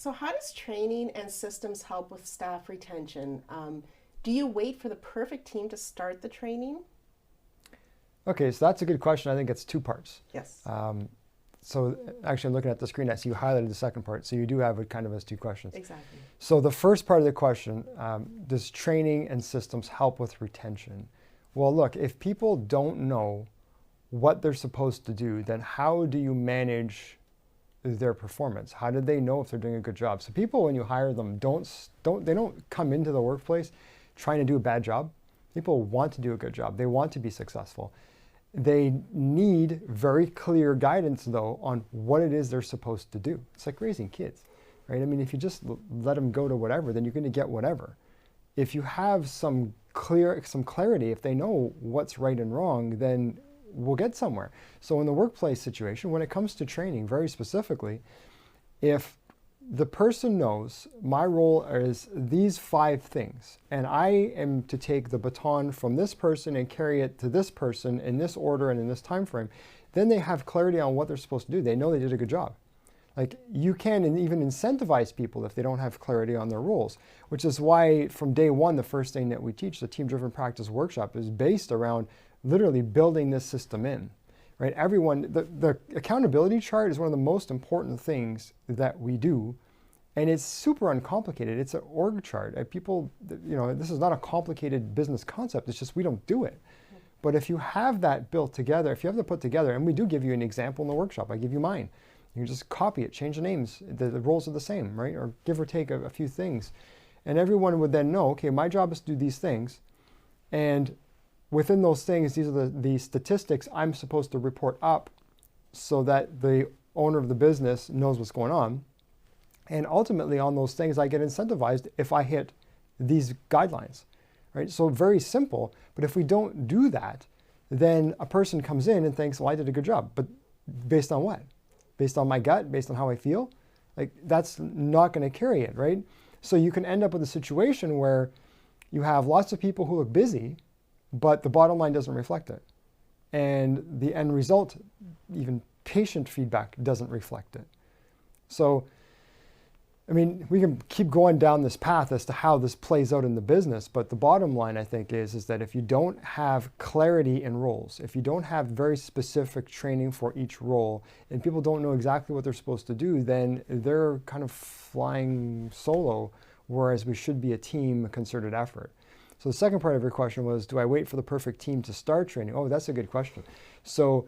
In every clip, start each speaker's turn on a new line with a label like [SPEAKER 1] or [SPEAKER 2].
[SPEAKER 1] So, how does training and systems help with staff retention? Do you wait for the perfect team to start the training?
[SPEAKER 2] Okay, so that's a good question. I think it's two parts.
[SPEAKER 1] Yes.
[SPEAKER 2] So actually, I'm looking at the screen. I see you highlighted the second part. So you do have it kind of as two questions.
[SPEAKER 1] Exactly.
[SPEAKER 2] So the first part of the question, does training and systems help with retention? Well, look, if people don't know what they're supposed to do, then how do you manage their performance? How do they know if they're doing a good job? So people, when you hire them, they don't come into the workplace trying to do a bad job. People want to do a good job. They want to be successful. They need very clear guidance, though, on what it is they're supposed to do. It's like raising kids, right? I mean, if you just let them go to whatever, then you're going to get whatever. If you have some clarity, if they know what's right and wrong, then we'll get somewhere. So in the workplace situation, when it comes to training, very specifically, if the person knows my role is these 5 things, and I am to take the baton from this person and carry it to this person in this order and in this time frame, then they have clarity on what they're supposed to do. They know they did a good job. Like, you can even incentivize people if they don't have clarity on their roles, which is why from day one, the first thing that we teach, the Team-Driven Practice Workshop, is based around literally building this system in. Right? Everyone, the accountability chart is one of the most important things that we do, and it's super uncomplicated. It's an org chart. People, this is not a complicated business concept. It's just we don't do it. But if you have that built together, if you have that put together, and we do give you an example in the workshop, I give you mine. You can just copy it, change the names. The roles are the same, right? Or give or take a few things, and everyone would then know, okay, my job is to do these things, and within those things, these are the statistics I'm supposed to report up so that the owner of the business knows what's going on. And ultimately on those things, I get incentivized if I hit these guidelines, right? So very simple, but if we don't do that, then a person comes in and thinks, well, I did a good job, but based on what? Based on my gut, based on how I feel? Like, that's not going to carry it, right? So you can end up with a situation where you have lots of people who look busy, but the bottom line doesn't reflect it. And the end result, even patient feedback, doesn't reflect it. So, I mean, we can keep going down this path as to how this plays out in the business, but the bottom line, I think, is that if you don't have clarity in roles, if you don't have very specific training for each role, and people don't know exactly what they're supposed to do, then they're kind of flying solo, whereas we should be a team, a concerted effort. So the second part of your question was, do I wait for the perfect team to start training? Oh, that's a good question. So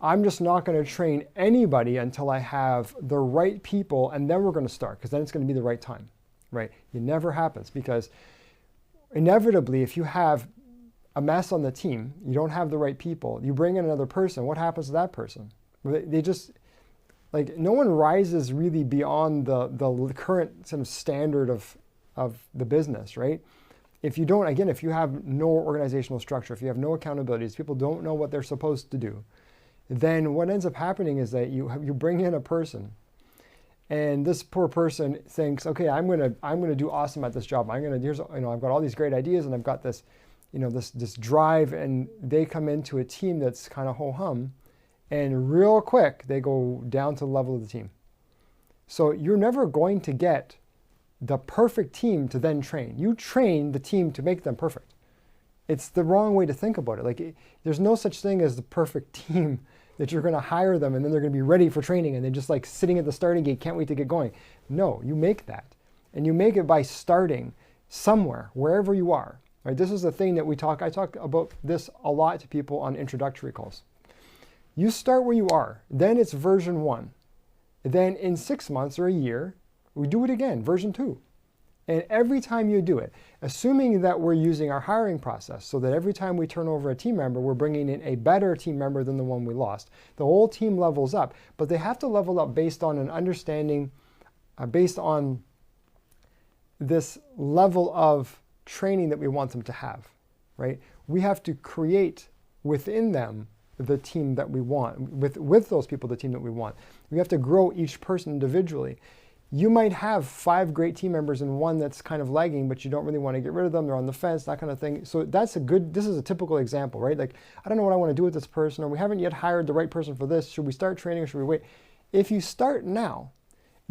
[SPEAKER 2] I'm just not going to train anybody until I have the right people, and then we're going to start, because then it's going to be the right time, right? It never happens, because inevitably, if you have a mess on the team, you don't have the right people, you bring in another person, what happens to that person? They just, like, no one rises really beyond the current sort of standard of the business, right? If you don't, again, if you have no organizational structure, if you have no accountabilities, people don't know what they're supposed to do, then what ends up happening is that you bring in a person, and this poor person thinks, okay, I'm gonna do awesome at this job. I've got all these great ideas, and I've got this, this drive, and they come into a team that's kind of ho-hum, and real quick they go down to the level of the team. So you're never going to get the perfect team to then train. You train the team to make them perfect. It's the wrong way to think about it. Like, there's no such thing as the perfect team that you're going to hire them and then they're going to be ready for training and they're just like sitting at the starting gate, can't wait to get going. No, you make that. And you make it by starting somewhere, wherever you are. Right? This is the thing that I talk about this a lot to people on introductory calls. You start where you are, then it's version 1. Then in 6 months or a year, we do it again, version 2. And every time you do it, assuming that we're using our hiring process so that every time we turn over a team member, we're bringing in a better team member than the one we lost, the whole team levels up. But they have to level up based on an understanding, based on this level of training that we want them to have, right? We have to create within them the team that we want, with those people, the team that we want. We have to grow each person individually. You might have 5 great team members and one that's kind of lagging, but you don't really want to get rid of them. They're on the fence, that kind of thing. So this is a typical example, right? Like, I don't know what I want to do with this person, or we haven't yet hired the right person for this. Should we start training or should we wait? If you start now,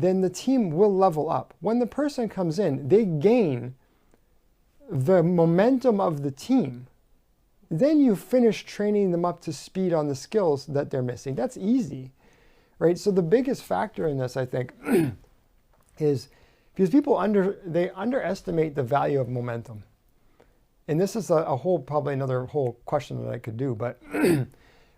[SPEAKER 2] then the team will level up. When the person comes in, they gain the momentum of the team. Then you finish training them up to speed on the skills that they're missing. That's easy, right? So the biggest factor in this, I think, is because people they underestimate the value of momentum. And this is probably another whole question that I could do, but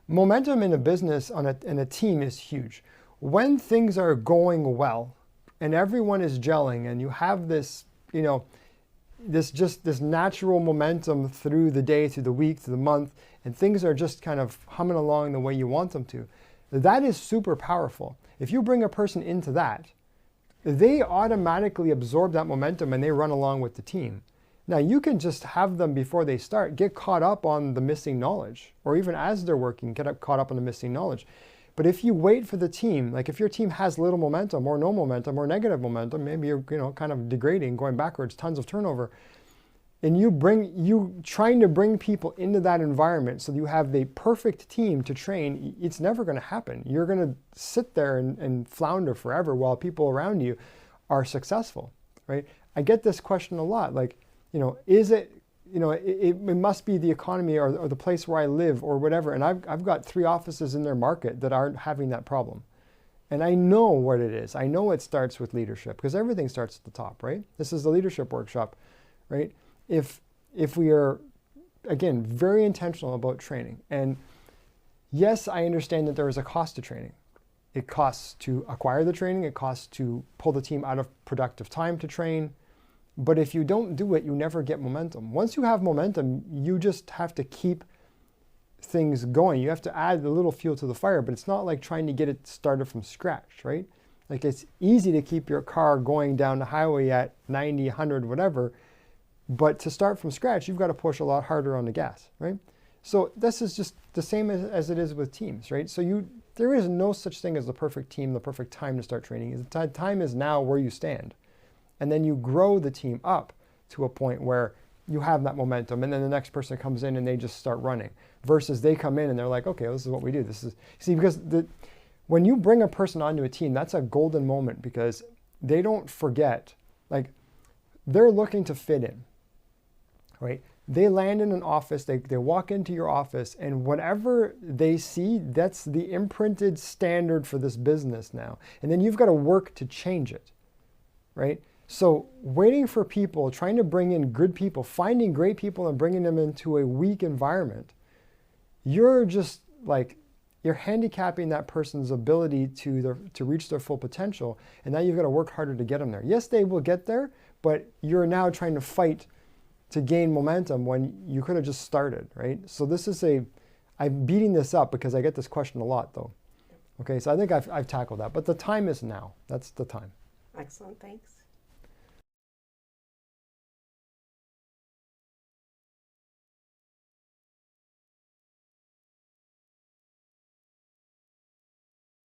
[SPEAKER 2] momentum in a business in a team is huge. When things are going well and everyone is gelling and you have this, this natural momentum through the day, through the week, through the month, and things are just kind of humming along the way you want them to, that is super powerful. If you bring a person into that, they automatically absorb that momentum and they run along with the team. Now, you can just have them before they start get caught up on the missing knowledge, or even as they're working, caught up on the missing knowledge. But if you wait for the team, like if your team has little momentum or no momentum or negative momentum, maybe you're kind of degrading, going backwards, tons of turnover, and you trying to bring people into that environment so that you have the perfect team to train, it's never going to happen. You're going to sit there and flounder forever while people around you are successful, right? I get this question a lot, like, is it, it must be the economy or the place where I live or whatever. And I've got 3 offices in their market that aren't having that problem. And I know what it is. I know it starts with leadership, because everything starts at the top, right? This is the leadership workshop, right? If we are, again, very intentional about training, and yes, I understand that there is a cost to training. It costs to acquire the training. It costs to pull the team out of productive time to train. But if you don't do it, you never get momentum. Once you have momentum, you just have to keep things going. You have to add a little fuel to the fire, but it's not like trying to get it started from scratch, right? Like, it's easy to keep your car going down the highway at 90, 100, whatever, but to start from scratch, you've got to push a lot harder on the gas, right? So this is just the same as it is with teams, right? So there is no such thing as the perfect team, the perfect time to start training. The time is now where you stand. And then you grow the team up to a point where you have that momentum, and then the next person comes in and they just start running, versus they come in and they're like, okay, well, this is what we do. Because when you bring a person onto a team, that's a golden moment, because they don't forget, like, they're looking to fit in, right? They land in an office, they walk into your office, and whatever they see, that's the imprinted standard for this business now. And then you've got to work to change it, right? So waiting for people, trying to bring in good people, finding great people and bringing them into a weak environment, you're just like, you're handicapping that person's ability to reach their full potential. And now you've got to work harder to get them there. Yes, they will get there, but you're now trying to fight to gain momentum when you could have just started, right? So I'm beating this up because I get this question a lot, though. Okay, so I think I've tackled that, but the time is now. That's the time.
[SPEAKER 1] Excellent, thanks.